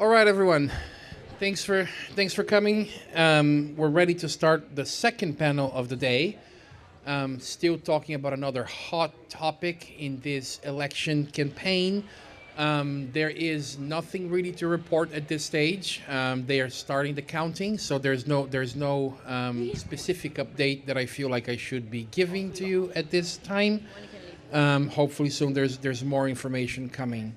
All right, everyone. Thanks for coming. We're ready to start the second panel of the day. Still talking about another hot topic in this election campaign. There is nothing really to report at this stage. They are starting the counting, so there's no specific update that I feel like I should be giving to you at this time. Hopefully soon there's more information coming.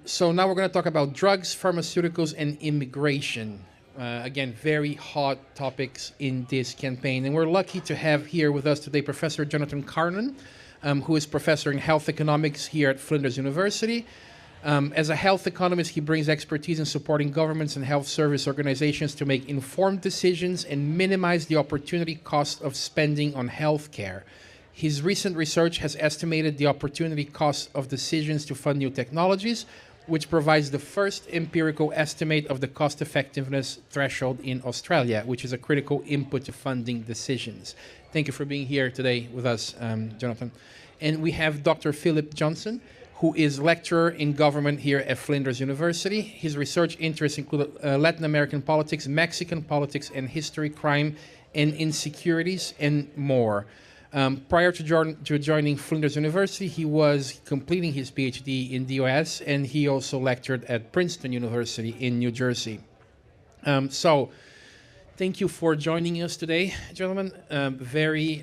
So now we're going to talk about drugs, pharmaceuticals, and immigration. Again, very hot topics in this campaign. And we're lucky to have here with us today Professor Jonathan Karnon, who is professor in health economics here at Flinders University. As a health economist, he brings expertise in supporting governments and health service organizations to make informed decisions and minimize the opportunity cost of spending on healthcare. His recent research has estimated the opportunity cost of decisions to fund new technologies, which provides the first empirical estimate of the cost-effectiveness threshold in Australia, which is a critical input to funding decisions. Thank you for being here today with us, Jonathan. And we have Dr. Philip Johnson, who is lecturer in government here at Flinders University. His research interests include Latin American politics, Mexican politics and history, crime and insecurities, and more. Prior to joining Flinders University, he was completing his PhD in the US, and he also lectured at Princeton University in New Jersey. So thank you for joining us today, gentlemen. Very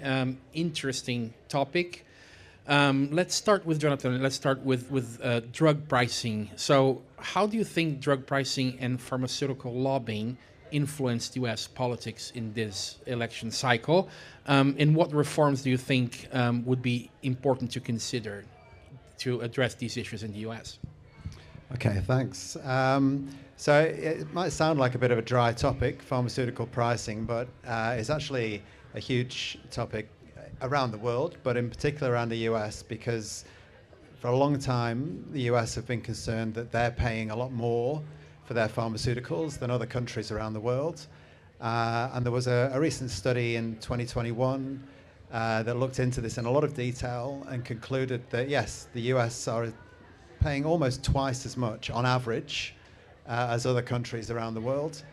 interesting topic. Let's start with Jonathan. Let's start with drug pricing. So how do you think drug pricing and pharmaceutical lobbying influenced U.S. politics in this election cycle? And what reforms do you think would be important to consider to address these issues in the U.S.? Okay, thanks. So it might sound like a bit of a dry topic, pharmaceutical pricing, but it's actually a huge topic around the world, but in particular around the US, because for a long time, the US have been concerned that they're paying a lot more for their pharmaceuticals than other countries around the world. And there was a recent study in 2021 that looked into this in a lot of detail and concluded that, yes, the US are paying almost twice as much on average as other countries around the world.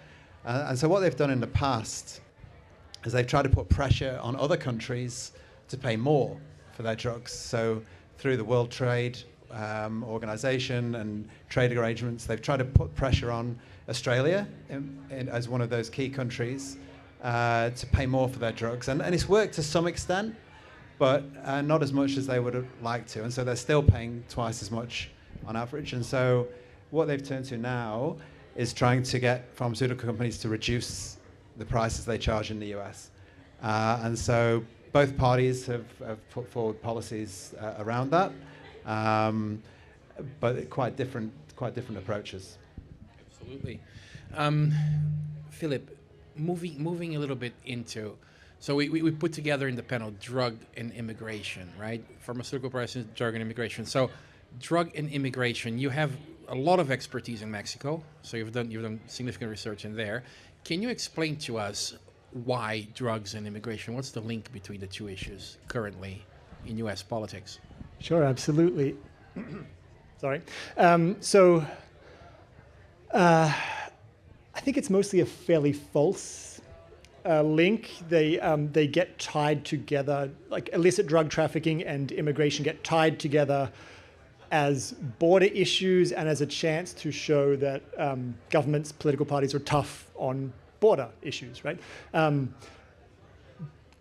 And so what they've done in the past is they've tried to put pressure on other countries to pay more for their drugs. So through the World Trade Organization and trade arrangements, they've tried to put pressure on Australia as one of those key countries to pay more for their drugs. And it's worked to some extent, but not as much as they would have liked to. And so they're still paying twice as much on average. And so what they've turned to now is trying to get pharmaceutical companies to reduce the prices they charge in the US. And so both parties have put forward policies around that, but quite different approaches. Absolutely. Philip, moving a little bit into, so we put together in the panel drug and immigration, right? Pharmaceutical prices, drug and immigration. So drug and immigration, you have a lot of expertise in Mexico, so you've done significant research in there. Can you explain to us why drugs and immigration? What's the link between the two issues currently in U.S. politics? Sure, absolutely. Sorry. I think it's mostly a fairly false link. They get tied together, like illicit drug trafficking and immigration get tied together as border issues and as a chance to show that governments, political parties are tough on border issues, right?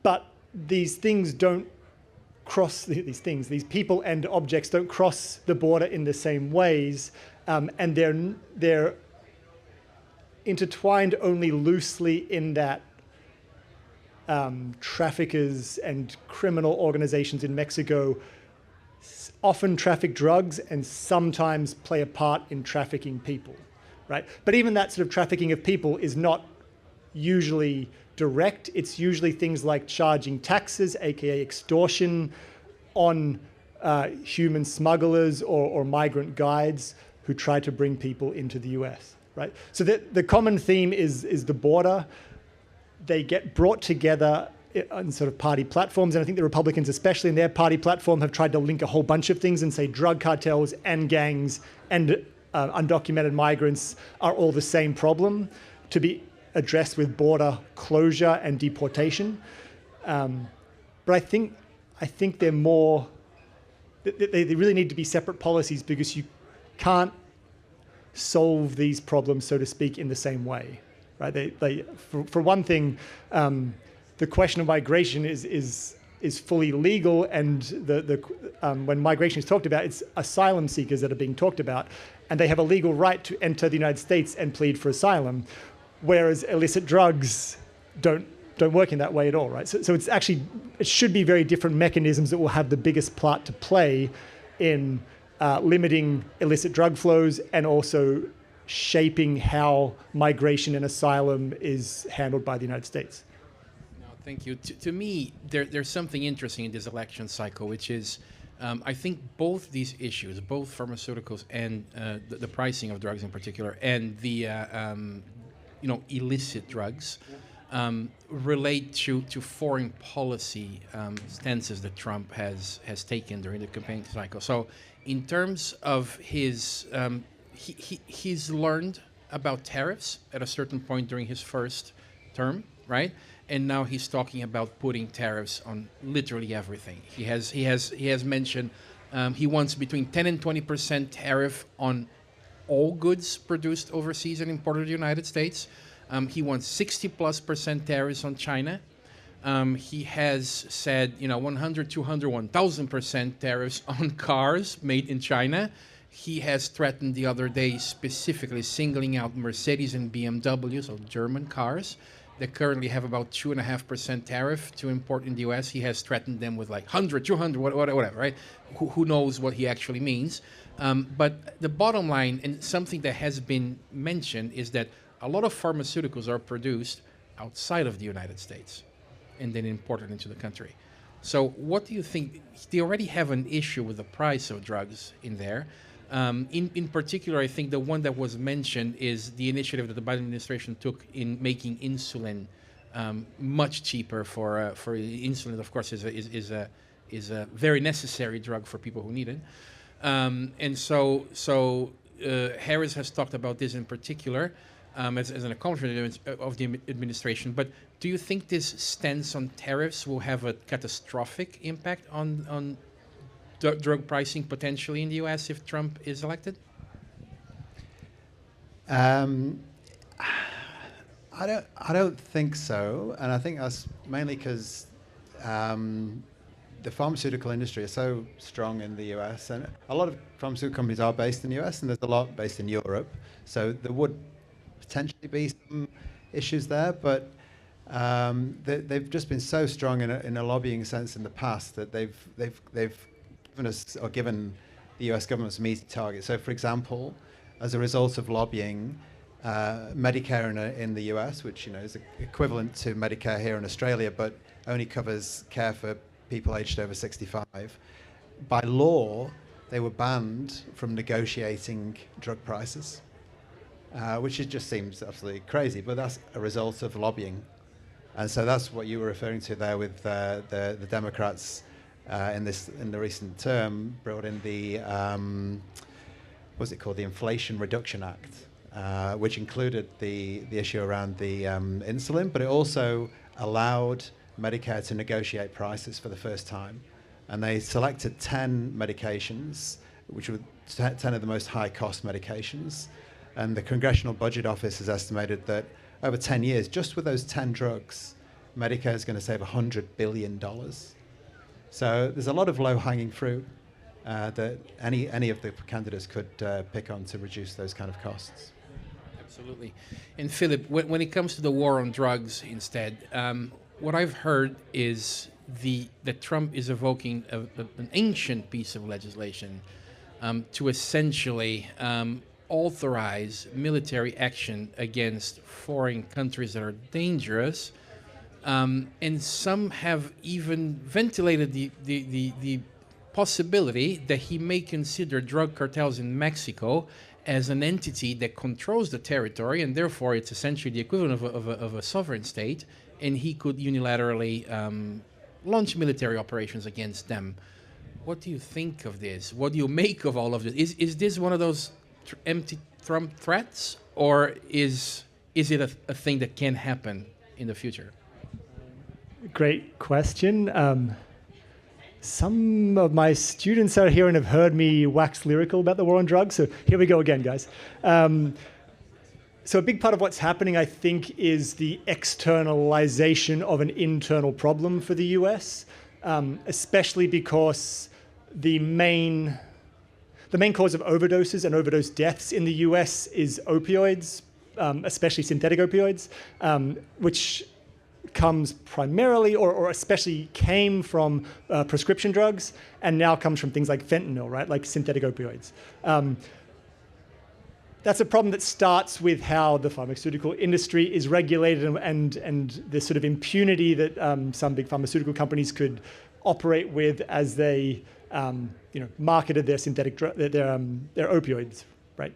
But these things don't cross, these people and objects don't cross the border in the same ways, and they're intertwined only loosely in that traffickers and criminal organizations in Mexico often traffic drugs and sometimes play a part in trafficking people, right? But even that sort of trafficking of people is not usually direct. It's usually things like charging taxes, aka extortion, on human smugglers or migrant guides who try to bring people into the US, right? So the common theme is the border. They get brought together on sort of party platforms, and I think the Republicans, especially in their party platform, have tried to link a whole bunch of things and say drug cartels and gangs and undocumented migrants are all the same problem to be addressed with border closure and deportation. But I think they're more, they really need to be separate policies, because you can't solve these problems, so to speak, in the same way, right? For one thing, the question of migration is fully legal, and when migration is talked about, it's asylum seekers that are being talked about, and they have a legal right to enter the United States and plead for asylum, whereas illicit drugs don't work in that way at all, right? So it should be very different mechanisms that will have the biggest part to play in limiting illicit drug flows and also shaping how migration and asylum is handled by the United States. Thank you. To me, there's something interesting in this election cycle, which is, I think both these issues, both pharmaceuticals and the pricing of drugs in particular, and the illicit drugs, relate to foreign policy stances that Trump has taken during the campaign cycle. So, in terms of his, he's learned about tariffs at a certain point during his first term, right? And now he's talking about putting tariffs on literally everything. He has mentioned he wants between 10 and 20% tariff on all goods produced overseas and imported to the United States. He wants 60+% tariffs on China. He has said, 100, 200, 1,000% tariffs on cars made in China. He has threatened the other day specifically singling out Mercedes and BMW, so German cars, that currently have about 2.5% tariff to import in the U.S. He has threatened them with like 100, 200, whatever, right? Who knows what he actually means. But the bottom line, and something that has been mentioned, is that a lot of pharmaceuticals are produced outside of the United States and then imported into the country. So what do you think? They already have an issue with the price of drugs in there. In particular, I think the one that was mentioned is the initiative that the Biden administration took in making insulin much cheaper for insulin. Of course, is a very necessary drug for people who need it. And so Harris has talked about this in particular as an accomplishment of the administration. But do you think this stance on tariffs will have a catastrophic impact on drug pricing potentially in the U.S. if Trump is elected? I don't think so, and I think that's mainly because the pharmaceutical industry is so strong in the U.S. and a lot of pharmaceutical companies are based in the U.S. and there's a lot based in Europe. So there would potentially be some issues there, but they've just been so strong in a lobbying sense in the past that they've given the U.S. government some easy targets. So, for example, as a result of lobbying, Medicare in the U.S., which is equivalent to Medicare here in Australia, but only covers care for people aged over 65. By law, they were banned from negotiating drug prices, which just seems absolutely crazy. But that's a result of lobbying, and so that's what you were referring to there with the Democrats. In the recent term, brought in the what's it called, the Inflation Reduction Act, which included the issue around the insulin, but it also allowed Medicare to negotiate prices for the first time, and they selected 10 medications, which were 10 of the most high-cost medications, and the Congressional Budget Office has estimated that over 10 years, just with those 10 drugs, Medicare is going to save $100 billion. So there's a lot of low-hanging fruit that any of the candidates could pick on to reduce those kind of costs. Absolutely. And Philip, when it comes to the war on drugs instead, what I've heard is that Trump is evoking an ancient piece of legislation to essentially authorize military action against foreign countries that are dangerous. And some have even ventilated the possibility that he may consider drug cartels in Mexico as an entity that controls the territory, and therefore it's essentially the equivalent of a sovereign state, and he could unilaterally launch military operations against them. What do you think of this? What do you make of all of this? Is this one of those empty Trump threats, or is it a thing that can happen in the future? Great question. Some of my students are here and have heard me wax lyrical about the war on drugs, so here we go again, guys. So a big part of what's happening, I think, is the externalization of an internal problem for the US, especially because the main cause of overdoses and overdose deaths in the US is opioids, especially synthetic opioids, which comes primarily or especially came from prescription drugs and now comes from things like fentanyl, right, like synthetic opioids. That's a problem that starts with how the pharmaceutical industry is regulated and the sort of impunity that some big pharmaceutical companies could operate with as they marketed their synthetic their opioids, right?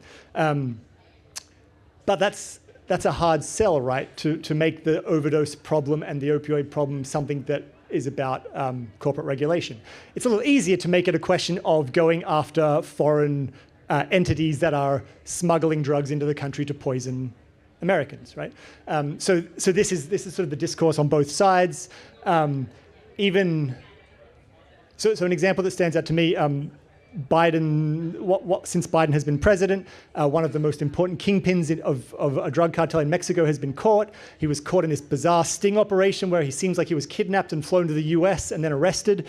But that's a hard sell, right? To make the overdose problem and the opioid problem something that is about corporate regulation. It's a little easier to make it a question of going after foreign entities that are smuggling drugs into the country to poison Americans, right? So this is sort of the discourse on both sides. So an example that stands out to me, Biden, since Biden has been president, one of the most important kingpins of a drug cartel in Mexico has been caught. He was caught in this bizarre sting operation where he seems like he was kidnapped and flown to the US and then arrested.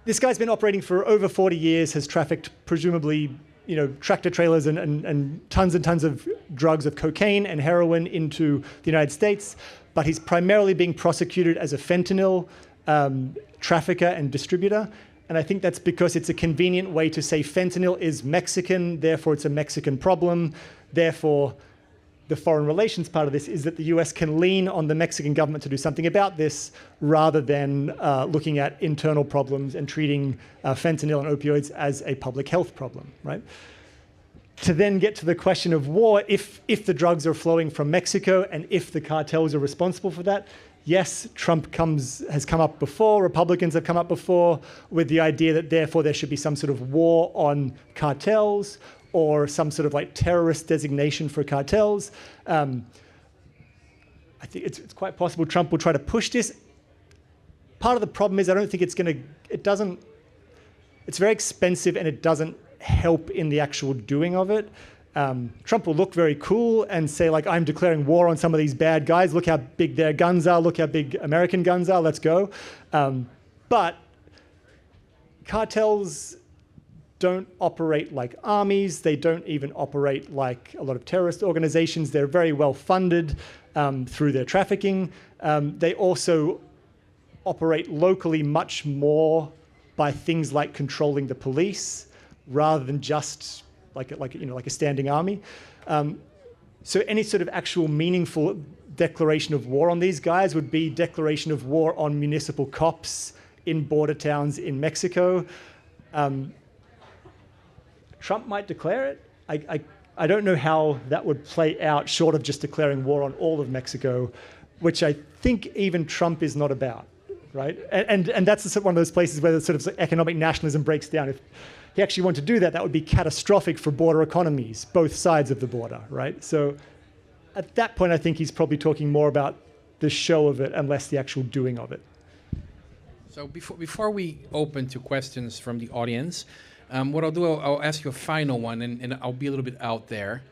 This guy's been operating for over 40 years, has trafficked presumably, tractor trailers and tons of drugs of cocaine and heroin into the United States, but he's primarily being prosecuted as a fentanyl trafficker and distributor. And I think that's because it's a convenient way to say fentanyl is Mexican, therefore it's a Mexican problem. Therefore, the foreign relations part of this is that the US can lean on the Mexican government to do something about this rather than looking at internal problems and treating fentanyl and opioids as a public health problem, right? To then get to the question of war, if the drugs are flowing from Mexico and if the cartels are responsible for that, yes, Trump has come up before, Republicans have come up before with the idea that therefore there should be some sort of war on cartels or some sort of like terrorist designation for cartels. I think it's quite possible Trump will try to push this. Part of the problem is I don't think it's very expensive and it doesn't help in the actual doing of it. Trump will look very cool and say, like, I'm declaring war on some of these bad guys. Look how big their guns are. Look how big American guns are. Let's go. But cartels don't operate like armies. They don't even operate like a lot of terrorist organizations. They're very well funded through their trafficking. They also operate locally much more by things like controlling the police rather than just like a standing army. So any sort of actual meaningful declaration of war on these guys would be declaration of war on municipal cops in border towns in Mexico. Trump might declare it. I don't know how that would play out short of just declaring war on all of Mexico, which I think even Trump is not about, right? And that's one of those places where the sort of economic nationalism breaks down. If he actually wanted to do that, that would be catastrophic for border economies, both sides of the border, right? So at that point, I think he's probably talking more about the show of it and less the actual doing of it. So before we open to questions from the audience, what I'll do, I'll ask you a final one, and I'll be a little bit out there.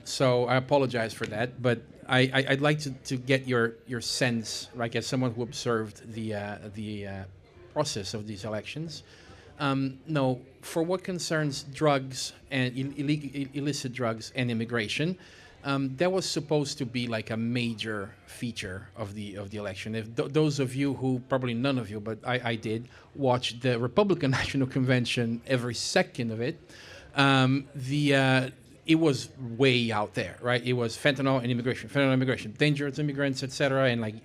So I apologize for that, but I'd like to get your sense, like as someone who observed the process of these elections. No, for what concerns drugs and illicit drugs and immigration, that was supposed to be like a major feature of the election. If those of you who, probably none of you, but I did, watch the Republican National Convention every second of it, it was way out there, right? It was fentanyl and immigration, dangerous immigrants, etc., and like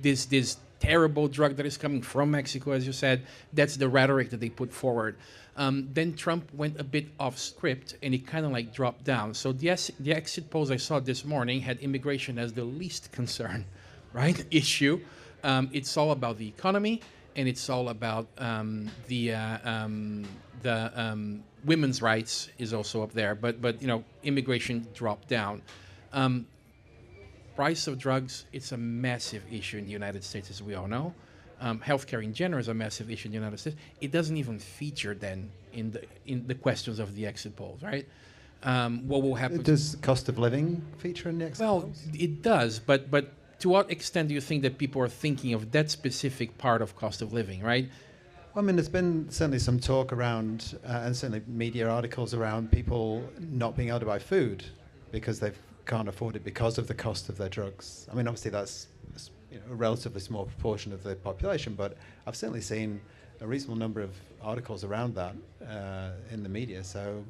this terrible drug that is coming from Mexico, as you said. That's the rhetoric that they put forward. Then Trump went a bit off script and it kind of like dropped down. So the exit polls I saw this morning had immigration as the least concern, right, issue. It's all about the economy and it's all about the the women's rights is also up there, but immigration dropped down. Price of drugs, it's a massive issue in the United States, as we all know. Healthcare in general is a massive issue in the United States. It doesn't even feature then in the questions of the exit polls, right? What will happen? Does cost of living feature in the exit polls? Well, it does, but to what extent do you think that people are thinking of that specific part of cost of living, right? Well, I mean, there's been certainly some talk around, and certainly media articles around people not being able to buy food because they can't afford it because of the cost of their drugs. I mean, obviously that's a relatively small proportion of the population, but I've certainly seen a reasonable number of articles around that in the media. So,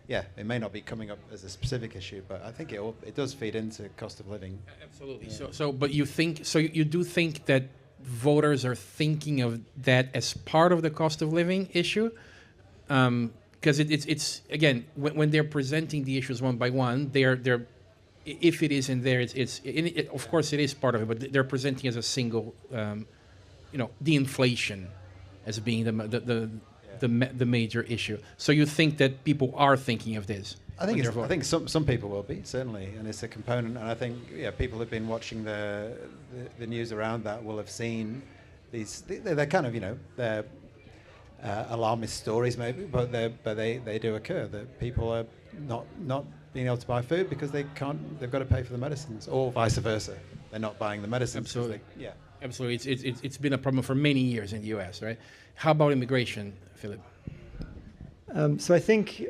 yeah, it may not be coming up as a specific issue, but I think it does feed into cost of living. Absolutely. Yeah. But you do think that voters are thinking of that as part of the cost of living issue? Because it's again, when they're presenting the issues one by one, they're if it isn't there, of course it is part of it, but they're presenting as a single, the inflation as being the major issue. So you think that people are thinking of this? I think some people will be, certainly, and it's a component. And I think people who've been watching the news around that will have seen these. They're kind of they're alarmist stories maybe, but they do occur that people are not being able to buy food because they've got to pay for the medicines, or vice versa. They're not buying the medicines. Absolutely. Absolutely. It's been a problem for many years in the U.S., right? How about immigration, Philip? So I think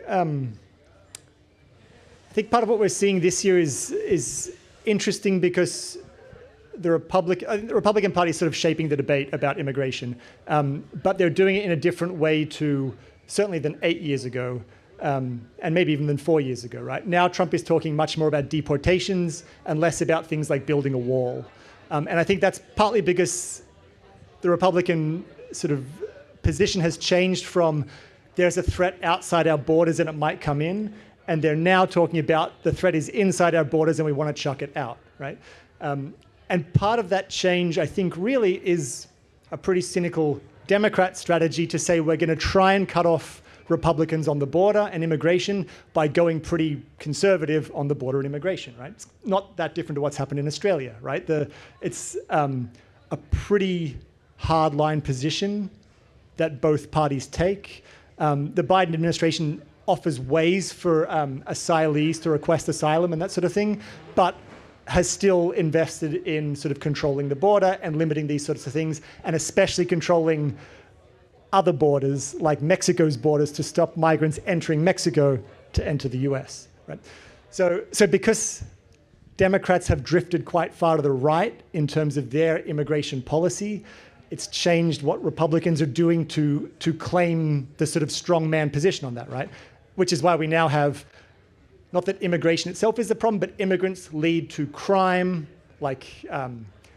part of what we're seeing this year is interesting because the Republican Party is sort of shaping the debate about immigration, but they're doing it in a different way certainly than 8 years ago. And maybe even than 4 years ago, right? Now Trump is talking much more about deportations and less about things like building a wall. And I think that's partly because the Republican sort of position has changed from there's a threat outside our borders and it might come in, and they're now talking about the threat is inside our borders and we want to chuck it out, right? And part of that change, I think, really is a pretty cynical Democrat strategy to say we're going to try and cut off Republicans on the border and immigration by going pretty conservative on the border and immigration, right? It's not that different to what's happened in Australia, right? It's a pretty hardline position that both parties take. The Biden administration offers ways for asylees to request asylum and that sort of thing, but has still invested in sort of controlling the border and limiting these sorts of things, and especially controlling other borders, like Mexico's borders, to stop migrants entering Mexico to enter the US, right? So because Democrats have drifted quite far to the right in terms of their immigration policy, it's changed what Republicans are doing to claim the sort of strongman position on that, right? Which is why we now have, not that immigration itself is the problem, but immigrants lead to crime, like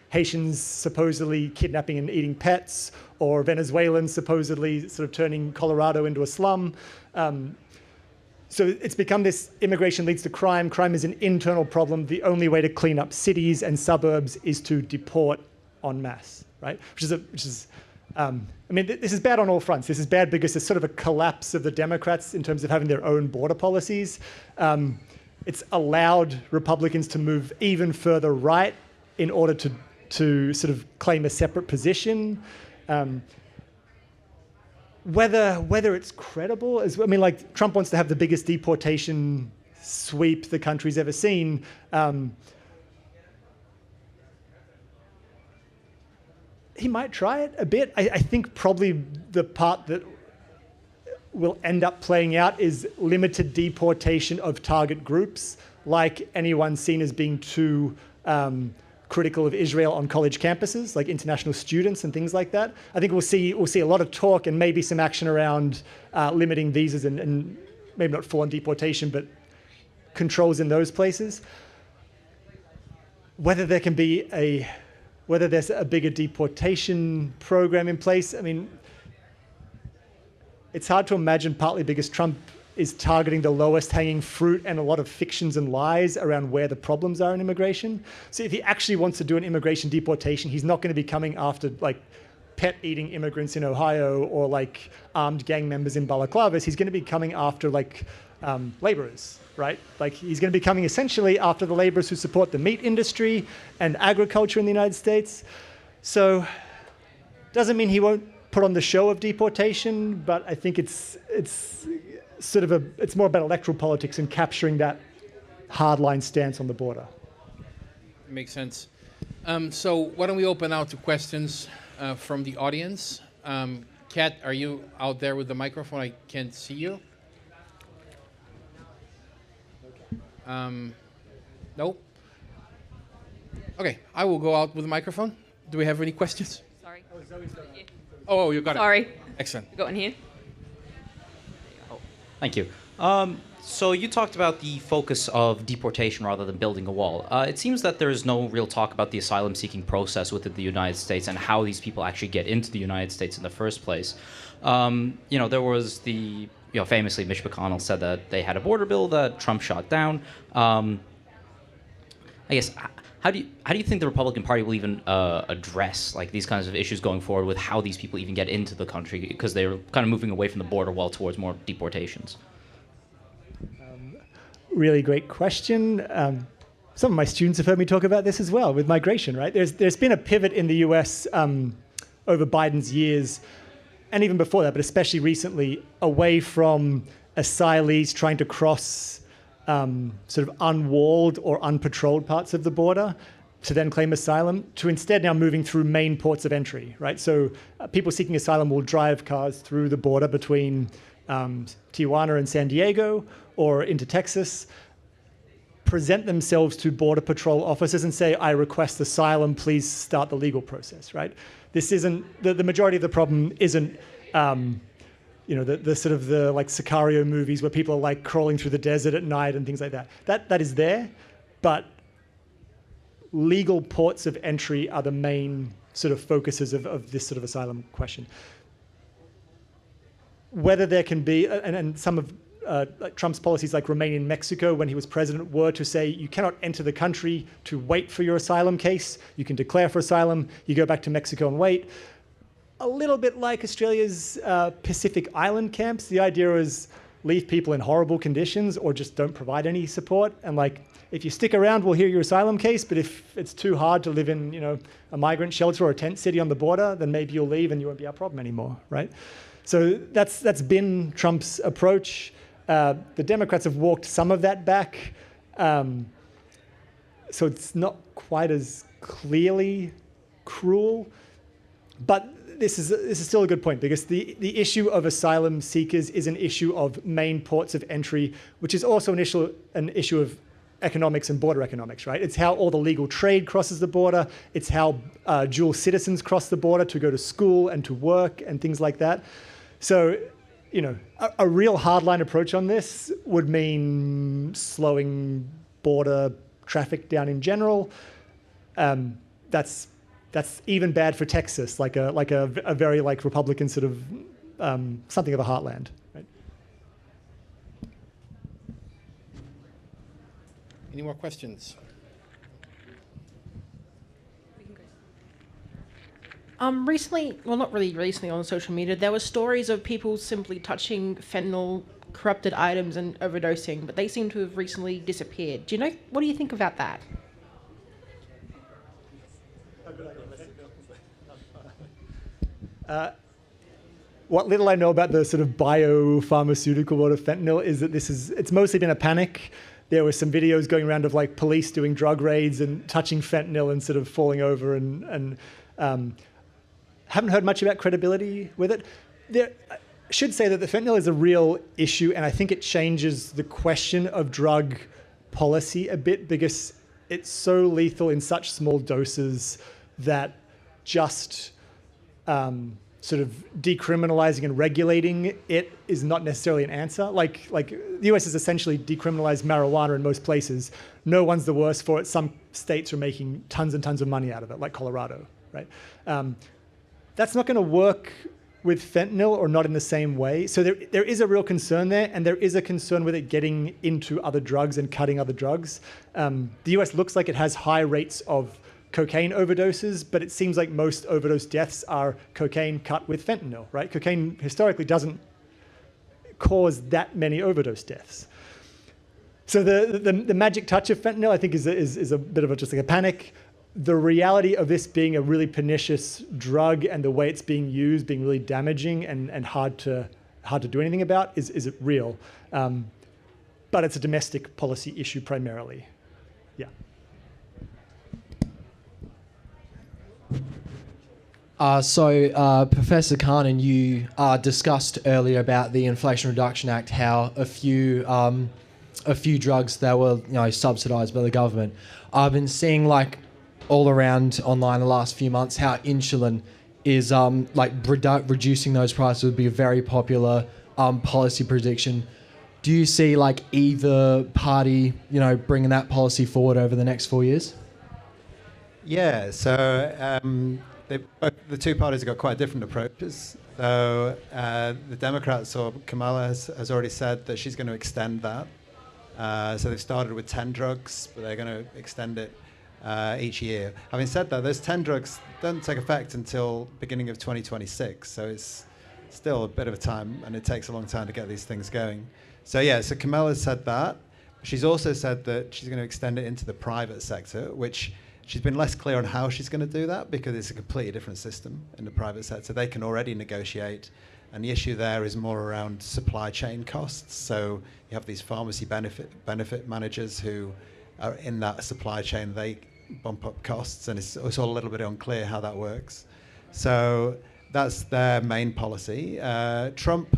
Haitians supposedly kidnapping and eating pets, or Venezuelans supposedly sort of turning Colorado into a slum. So it's become this immigration leads to crime. Crime is an internal problem. The only way to clean up cities and suburbs is to deport en masse, right? This is bad on all fronts. This is bad because it's sort of a collapse of the Democrats in terms of having their own border policies. It's allowed Republicans to move even further right in order to sort of claim a separate position. Whether it's credible, like Trump wants to have the biggest deportation sweep the country's ever seen. He might try it a bit. I think probably the part that will end up playing out is limited deportation of target groups, like anyone seen as being too critical of Israel on college campuses, like international students and things like that. I think we'll see a lot of talk and maybe some action around limiting visas and maybe not full-on deportation, but controls in those places. Whether there's a bigger deportation program in place, it's hard to imagine, partly because Trump is targeting the lowest hanging fruit and a lot of fictions and lies around where the problems are in immigration. So if he actually wants to do an immigration deportation, he's not going to be coming after like pet-eating immigrants in Ohio or like armed gang members in balaclavas. He's going to be coming after like laborers, right? Like he's going to be coming essentially after the laborers who support the meat industry and agriculture in the United States. So doesn't mean he won't put on the show of deportation, but I think it's sort of it's more about electoral politics and capturing that hardline stance on the border. Makes sense. So why don't we open out to questions from the audience? Kat, are you out there with the microphone? I can't see you. Nope. Okay, I will go out with the microphone. Do we have any questions? Sorry. Oh, you got it. Sorry. Excellent. You got one here. Thank you. So you talked about the focus of deportation rather than building a wall. It seems that there is no real talk about the asylum-seeking process within the United States and how these people actually get into the United States in the first place. There was famously Mitch McConnell said that they had a border bill that Trump shot down. I guess how do you think the Republican Party will even address like these kinds of issues going forward with how these people even get into the country, because they're kind of moving away from the border wall towards more deportations? Really great question. Some of my students have heard me talk about this as well with migration, right? There's been a pivot in the US over Biden's years, and even before that, but especially recently, away from asylees trying to cross sort of unwalled or unpatrolled parts of the border to then claim asylum, to instead now moving through main ports of entry, right? So people seeking asylum will drive cars through the border between Tijuana and San Diego or into Texas, present themselves to Border Patrol officers and say, I request asylum, please start the legal process, right? This isn't, the majority of the problem isn't, the sort of the like Sicario movies where people are like crawling through the desert at night and things like that. That is there, but legal ports of entry are the main sort of focuses of this sort of asylum question. Whether there can be, and some of like Trump's policies like remain in Mexico when he was president were to say you cannot enter the country to wait for your asylum case. You can declare for asylum, you go back to Mexico and wait. A little bit like Australia's Pacific Island camps. The idea is leave people in horrible conditions or just don't provide any support. And like, if you stick around, we'll hear your asylum case. But if it's too hard to live in, a migrant shelter or a tent city on the border, then maybe you'll leave and you won't be our problem anymore, right? So that's been Trump's approach. The Democrats have walked some of that back. So it's not quite as clearly cruel. But this is still a good point, because the issue of asylum seekers is an issue of main ports of entry, which is also an issue of economics and border economics, right? It's how all the legal trade crosses the border. It's how dual citizens cross the border to go to school and to work and things like that. So, a real hardline approach on this would mean slowing border traffic down in general. That's even bad for Texas, like a very like Republican sort of something of a heartland, right? Any more questions? Recently, well, not really recently on social media, there were stories of people simply touching fentanyl corrupted items and overdosing, but they seem to have recently disappeared. What do you think about that? What little I know about the sort of biopharmaceutical world of fentanyl is that it's mostly been a panic. There were some videos going around of like police doing drug raids and touching fentanyl and sort of falling over and haven't heard much about credibility with it. I should say that the fentanyl is a real issue, and I think it changes the question of drug policy a bit, because it's so lethal in such small doses that just sort of decriminalizing and regulating it is not necessarily an answer. Like the US has essentially decriminalized marijuana in most places. No one's the worse for it. Some states are making tons and tons of money out of it, like Colorado, right? That's not going to work with fentanyl, or not in the same way. So there is a real concern there, and there is a concern with it getting into other drugs and cutting other drugs. The US looks like it has high rates of cocaine overdoses, but it seems like most overdose deaths are cocaine cut with fentanyl, right? Cocaine historically doesn't cause that many overdose deaths. So the magic touch of fentanyl, I think, is a bit of just like a panic. The reality of this being a really pernicious drug and the way it's being used being really damaging and hard to do anything about is real. But it's a domestic policy issue primarily. Yeah. Professor Karnon, you discussed earlier about the Inflation Reduction Act, how a few drugs that were subsidised by the government. I've been seeing all around online the last few months how insulin is reducing those prices would be a very popular policy prediction. Do you see either party bringing that policy forward over the next 4 years? Yeah, so the two parties have got quite different approaches. So the Democrats, or Kamala, has already said that she's going to extend that. So they've started with 10 drugs, but they're going to extend it each year. Having said that, those 10 drugs don't take effect until beginning of 2026. So it's still a bit of a time, and it takes a long time to get these things going. So yeah, so Kamala said that. She's also said that she's going to extend it into the private sector, which she's been less clear on how she's going to do that because it's a completely different system in the private sector. They can already negotiate, and the issue there is more around supply chain costs. So you have these pharmacy benefit managers who are in that supply chain. They bump up costs, and it's all a little bit unclear how that works. So that's their main policy. Trump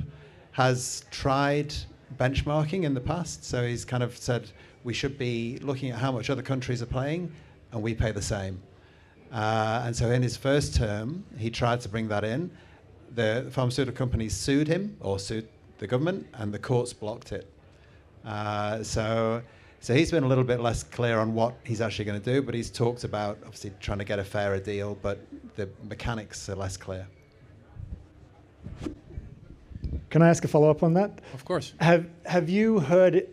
has tried benchmarking in the past, so he's kind of said we should be looking at how much other countries are paying, and we pay the same. And so in his first term, he tried to bring that in. The pharmaceutical companies sued him, or sued the government, and the courts blocked it. So he's been a little bit less clear on what he's actually going to do, but he's talked about obviously trying to get a fairer deal, but the mechanics are less clear. Can I ask a follow-up on that? Of course. Have you heard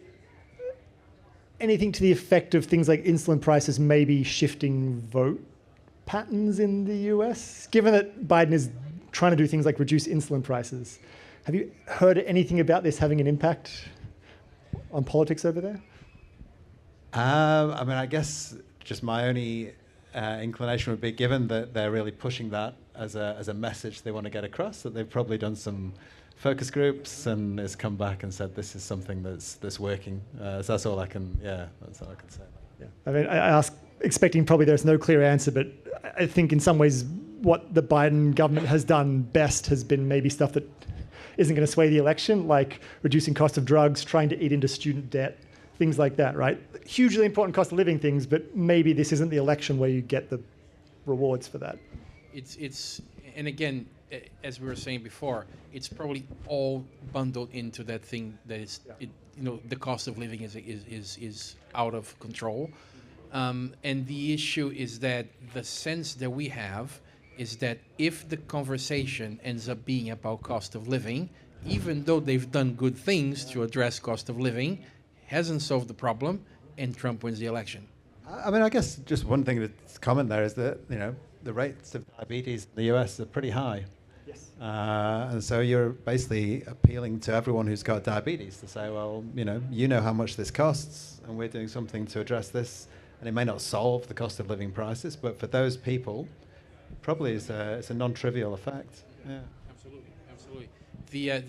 anything to the effect of things like insulin prices maybe shifting vote patterns in the US? Given that Biden is trying to do things like reduce insulin prices, have you heard anything about this having an impact on politics over there? I mean, I guess just my only inclination would be, given that they're really pushing that as a message they want to get across, that they've probably done some focus groups and has come back and said this is something that's working. So that's all I can say. Yeah. I mean, I ask, expecting probably there's no clear answer, but I think in some ways what the Biden government has done best has been maybe stuff that isn't going to sway the election, like reducing cost of drugs, trying to eat into student debt, things like that, right? Hugely important cost of living things, but maybe this isn't the election where you get the rewards for that. And again, as we were saying before, it's probably all bundled into that thing that is, the cost of living is out of control. And the issue is that the sense that we have is that if the conversation ends up being about cost of living, even though they've done good things to address cost of living, hasn't solved the problem, and Trump wins the election. I mean, I guess just one thing that's common there is that, the rates of diabetes in the US are pretty high. Yes. And so you're basically appealing to everyone who's got diabetes to say, well, you know how much this costs, and we're doing something to address this. And it may not solve the cost of living crisis, but for those people, probably it's a non-trivial effect. Yeah. Absolutely.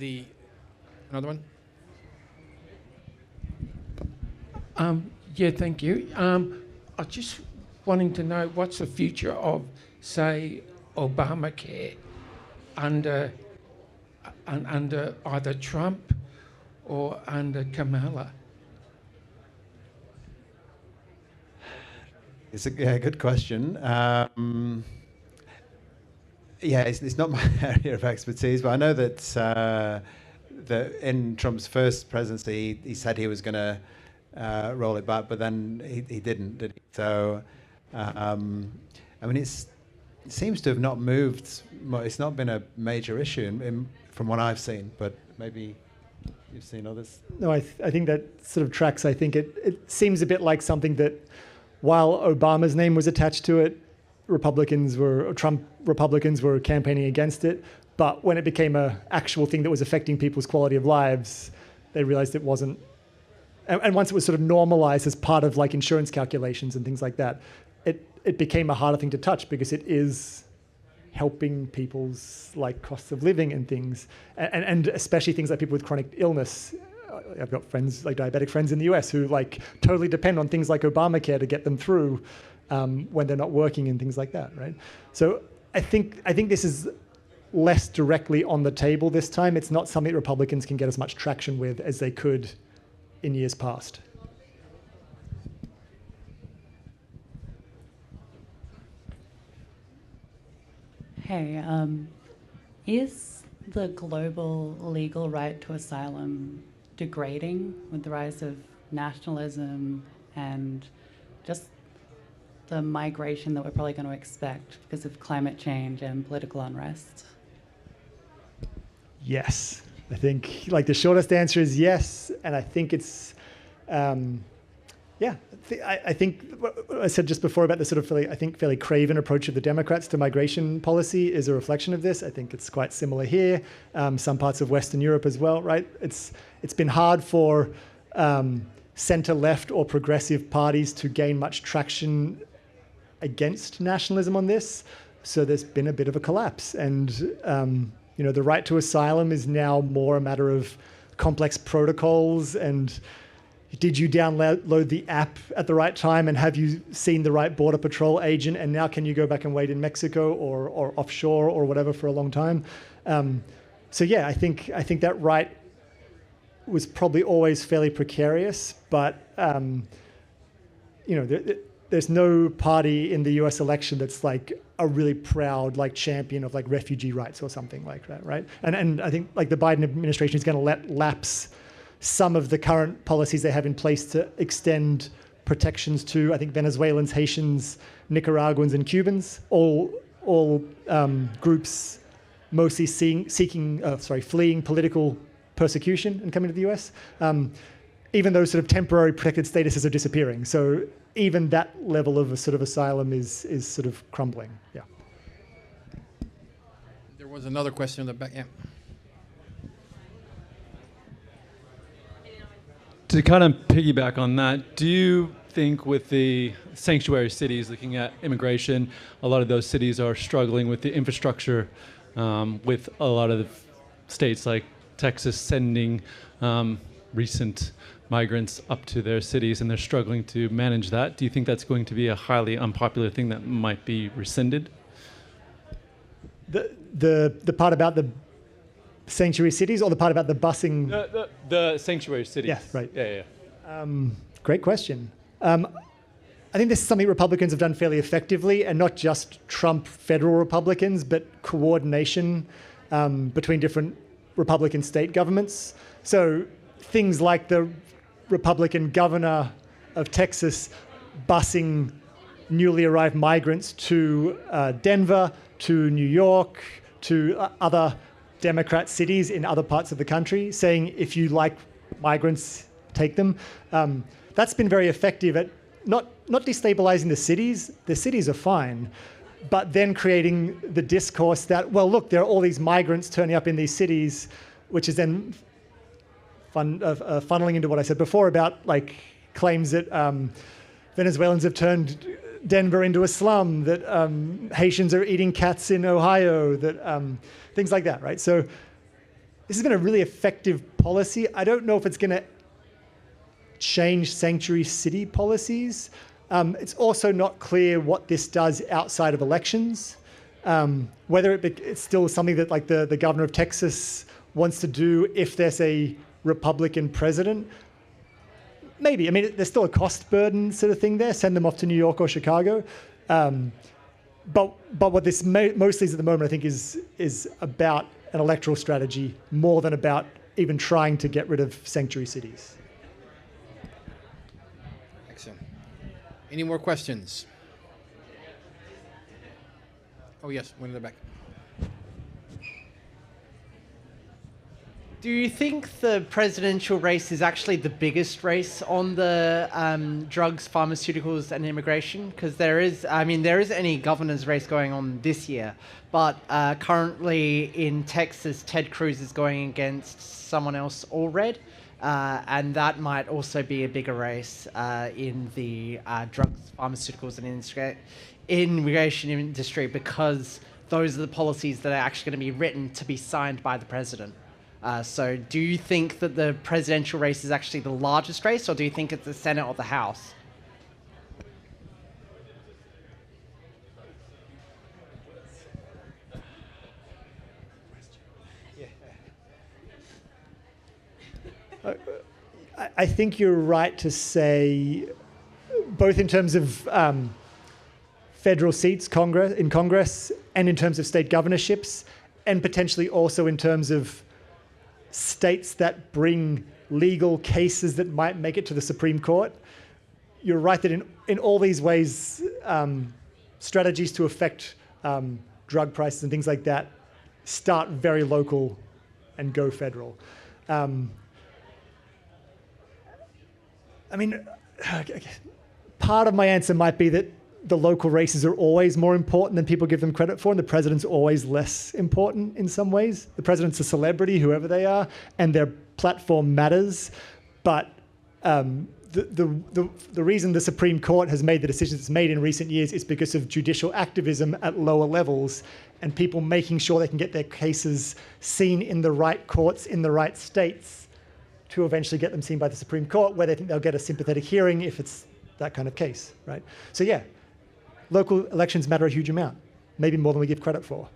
The another one. Yeah, thank you. I just wanting to know what's the future of, say, Obamacare under either Trump or under Kamala. It's a good question. It's not my area of expertise, but I know that in Trump's first presidency, he said he was going to roll it back, but then he didn't, did he? So, I mean, it seems to have not moved. It's not been a major issue from what I've seen, but maybe you've seen others. No, I think that sort of tracks. I think it seems a bit like something that, while Obama's name was attached to it, Trump Republicans were campaigning against it. But when it became an actual thing that was affecting people's quality of lives, they realized it wasn't. And once it was sort of normalized as part of like insurance calculations and things like that, it became a harder thing to touch because it is helping people's like costs of living and things, and especially things like people with chronic illness. I've got friends, like diabetic friends in the US, who like totally depend on things like Obamacare to get them through when they're not working and things like that, right? So I think this is less directly on the table this time. It's not something Republicans can get as much traction with as they could in years past. Hey, is the global legal right to asylum degrading with the rise of nationalism and just the migration that we're probably going to expect because of climate change and political unrest? Yes. I think like the shortest answer is yes. And I think it's, I think what I said just before about the sort of fairly craven approach of the Democrats to migration policy is a reflection of this. I think it's quite similar here. Some parts of Western Europe as well, right? It's been hard for center-left or progressive parties to gain much traction against nationalism on this. So there's been a bit of a collapse. And the right to asylum is now more a matter of complex protocols and did you download the app at the right time and have you seen the right border patrol agent and now can you go back and wait in Mexico or offshore or whatever for a long time? I think that right was probably always fairly precarious, but there's no party in the US election that's like a really proud like champion of like refugee rights or something like that, right? And I think like the Biden administration is going to let lapse some of the current policies they have in place to extend protections to, I think, Venezuelans, Haitians, Nicaraguans, and Cubans, all groups mostly fleeing political persecution and coming to the US. Even those sort of temporary protected statuses are disappearing. So even that level of a sort of asylum is sort of crumbling. Yeah. There was another question in the back. Yeah. To kind of piggyback on that, do you think with the sanctuary cities, looking at immigration, a lot of those cities are struggling with the infrastructure, with a lot of the states like Texas sending recent migrants up to their cities and they're struggling to manage that? Do you think that's going to be a highly unpopular thing that might be rescinded? The part about the sanctuary cities or the part about the busing? The sanctuary cities. Yes, right. Yeah. Great question. I think this is something Republicans have done fairly effectively, and not just Trump federal Republicans, but coordination between different Republican state governments. So things like the Republican governor of Texas busing newly arrived migrants to Denver, to New York, to other Democrat cities in other parts of the country, saying if you like migrants, take them. That's been very effective at not destabilizing the cities. The cities are fine, but then creating the discourse that, well, look, there are all these migrants turning up in these cities, which is then funneling into what I said before about like claims that Venezuelans have turned Denver into a slum, that Haitians are eating cats in Ohio, that things like that, right? So this has been a really effective policy. I don't know if it's going to change sanctuary city policies. It's also not clear what this does outside of elections, whether it's still something that like the governor of Texas wants to do if there's a Republican president. Maybe. I mean, there's still a cost burden sort of thing there. Send them off to New York or Chicago. But what this mostly is at the moment, I think, is about an electoral strategy more than about even trying to get rid of sanctuary cities. Excellent. Any more questions? Oh, yes, one in the back. Do you think the presidential race is actually the biggest race on the drugs, pharmaceuticals, and immigration? Because there isn't any governor's race going on this year, but currently in Texas, Ted Cruz is going against someone else, Allred, and that might also be a bigger race in the drugs, pharmaceuticals, and immigration industry, because those are the policies that are actually going to be written to be signed by the president. So do you think that the presidential race is actually the largest race, or do you think it's the Senate or the House? I think you're right to say, both in terms of federal seats in Congress and in terms of state governorships, and potentially also in terms of states that bring legal cases that might make it to the Supreme Court. You're right that in all these ways, strategies to affect drug prices and things like that start very local and go federal. Part of my answer might be that the local races are always more important than people give them credit for, and the president's always less important in some ways. The president's a celebrity, whoever they are, and their platform matters. But the reason the Supreme Court has made the decisions it's made in recent years is because of judicial activism at lower levels and people making sure they can get their cases seen in the right courts in the right states to eventually get them seen by the Supreme Court, where they think they'll get a sympathetic hearing if it's that kind of case, right? So yeah, local elections matter a huge amount, maybe more than we give credit for.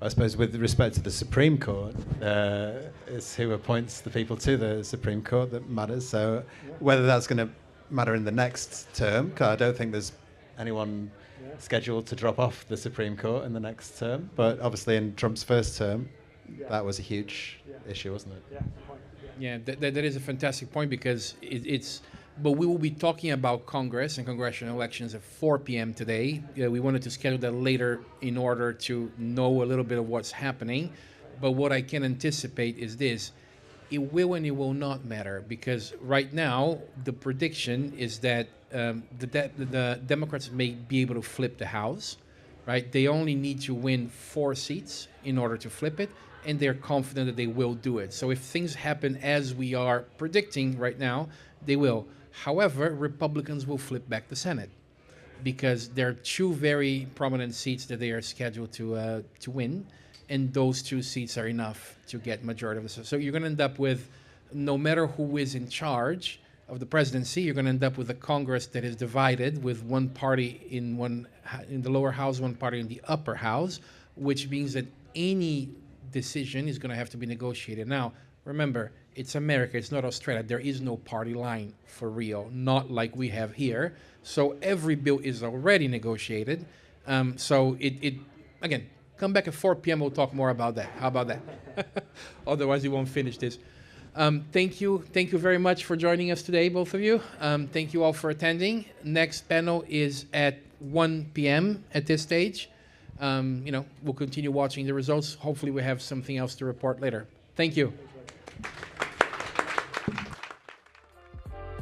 I suppose with respect to the Supreme Court, it's who appoints the people to the Supreme Court that matters. So whether that's going to matter in the next term, because I don't think there's anyone scheduled to drop off the Supreme Court in the next term. But obviously in Trump's first term, that was a huge issue, wasn't it? Yeah, that is a fantastic point, because but we will be talking about Congress and congressional elections at 4 p.m. today. We wanted to schedule that later in order to know a little bit of what's happening. But what I can anticipate is this: it will and it will not matter, because right now the prediction is that the Democrats may be able to flip the House, right? They only need to win 4 seats in order to flip it, and they're confident that they will do it. So if things happen as we are predicting right now, they will. However, Republicans will flip back the Senate, because there are 2 very prominent seats that they are scheduled to win, and those 2 seats are enough to get majority of the. So you're going to end up with, no matter who is in charge of the presidency, you're going to end up with a Congress that is divided, with one party in the lower house, one party in the upper house, which means that any decision is going to have to be negotiated. Now, remember, it's America, it's not Australia. There is no party line for real, not like we have here. So every bill is already negotiated. So it again, come back at 4 p.m. We'll talk more about that. How about that? Otherwise, we won't finish this. Thank you very much for joining us today, both of you. Thank you all for attending. Next panel is at 1 p.m. at this stage. We'll continue watching the results. Hopefully, we have something else to report later. Thank you.